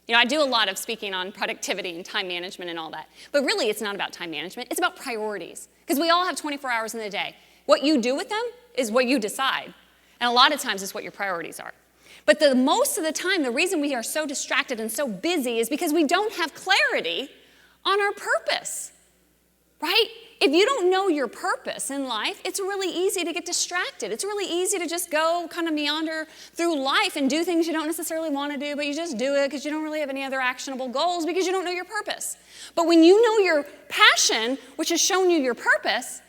I do a lot of speaking on productivity and time management and all that. But really, it's not about time management. It's about priorities. Because we all have 24 hours in the day. What you do with them is what you decide. And a lot of times it's what your priorities are. But most of the time, the reason we are so distracted and so busy is because we don't have clarity on our purpose, right? If you don't know your purpose in life, it's really easy to get distracted. It's really easy to just go kind of meander through life and do things you don't necessarily want to do, but you just do it because you don't really have any other actionable goals because you don't know your purpose. But when you know your passion, which has shown you your purpose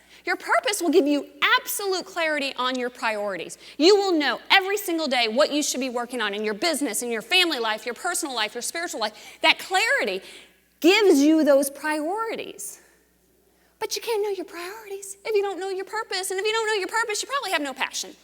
will give you absolute clarity on your priorities. You will know every single day what you should be working on in your business, in your family life, your personal life, your spiritual life. That clarity gives you those priorities. But you can't know your priorities if you don't know your purpose. And if you don't know your purpose, you probably have no passion.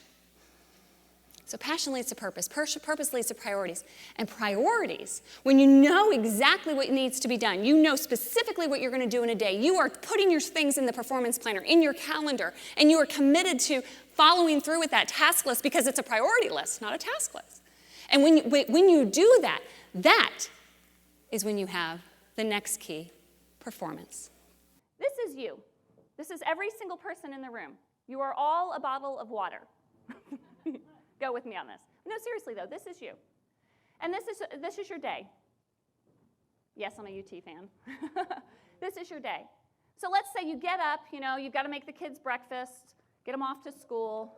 So passion leads to purpose. Purpose leads to priorities. And priorities, when you know exactly what needs to be done, you know specifically what you're going to do in a day, you are putting your things in the performance planner, in your calendar, and you are committed to following through with that task list because it's a priority list, not a task list. And when you do that, that is when you have the next key, performance. This is you. This is every single person in the room. You are all a bottle of water. Go with me on this. No, seriously though, this is you. And this is your day. Yes, I'm a UT fan. This is your day. So let's say you get up, you've got to make the kids breakfast, get them off to school.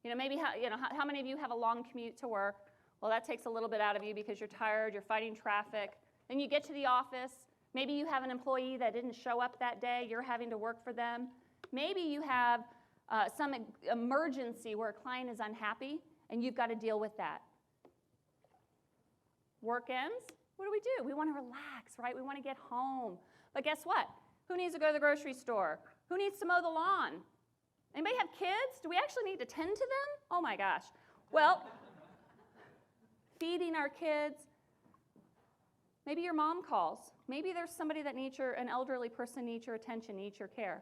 Maybe how many of you have a long commute to work? Well, that takes a little bit out of you because you're tired, you're fighting traffic. Then you get to the office. Maybe you have an employee that didn't show up that day. You're having to work for them. Maybe you have some emergency where a client is unhappy, and you've got to deal with that. Work ends. What do? We want to relax, right? We want to get home. But guess what? Who needs to go to the grocery store? Who needs to mow the lawn? Anybody have kids? Do we actually need to tend to them? Oh my gosh. Well, feeding our kids. Maybe your mom calls. Maybe there's somebody that an elderly person needs your attention, needs your care.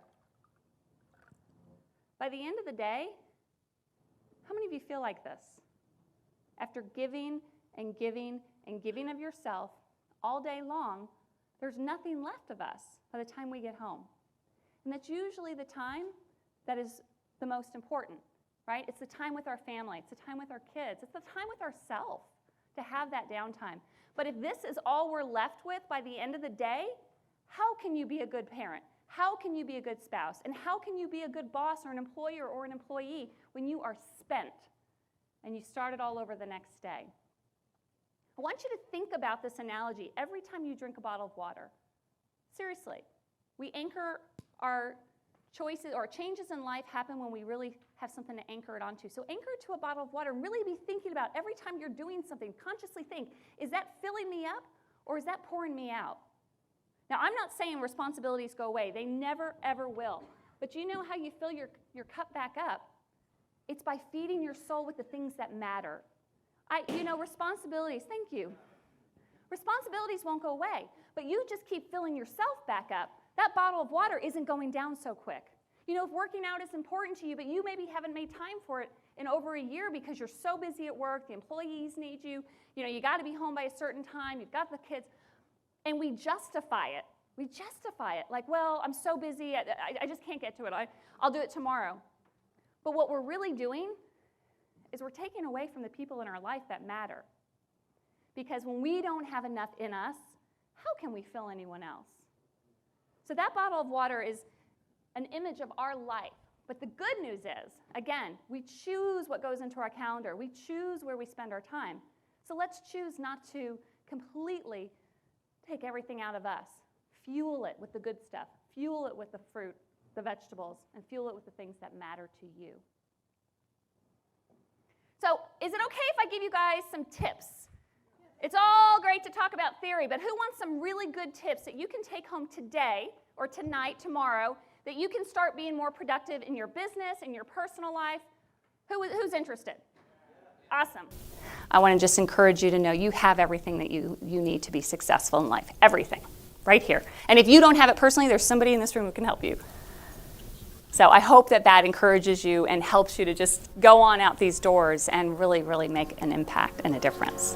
By the end of the day, how many of you feel like this? After giving and giving and giving of yourself all day long, there's nothing left of us by the time we get home. And that's usually the time that is the most important, right? It's the time with our family. It's the time with our kids. It's the time with ourselves to have that downtime. But if this is all we're left with by the end of the day, how can you be a good parent? How can you be a good spouse? And how can you be a good boss or an employer or an employee when you are spent and you start it all over the next day? I want you to think about this analogy every time you drink a bottle of water. Seriously, we anchor our choices or changes in life happen when we really have something to anchor it onto. So anchor it to a bottle of water and really be thinking about every time you're doing something, consciously think, is that filling me up or is that pouring me out? Now, I'm not saying responsibilities go away. They never, ever will. But you know how you fill your cup back up? It's by feeding your soul with the things that matter. Responsibilities, thank you. Responsibilities won't go away, but you just keep filling yourself back up. That bottle of water isn't going down so quick. If working out is important to you, but you maybe haven't made time for it in over a year because you're so busy at work, the employees need you, you got to be home by a certain time, you've got the kids, and we justify it. Like, well, I'm so busy, I just can't get to it. I'll do it tomorrow. But what we're really doing is we're taking away from the people in our life that matter. Because when we don't have enough in us, how can we fill anyone else? So that bottle of water is an image of our life. But the good news is, again, we choose what goes into our calendar. We choose where we spend our time. So let's choose not to completely take everything out of us. Fuel it with the good stuff. Fuel it with the fruit, the vegetables, and fuel it with the things that matter to you. So is it okay if I give you guys some tips? It's all great to talk about theory, but who wants some really good tips that you can take home today or tonight, tomorrow, that you can start being more productive in your business, in your personal life? Who's interested? Awesome. I want to just encourage you to know you have everything that you need to be successful in life. Everything. Right here. And if you don't have it personally, there's somebody in this room who can help you. So I hope that encourages you and helps you to just go on out these doors and really, really make an impact and a difference.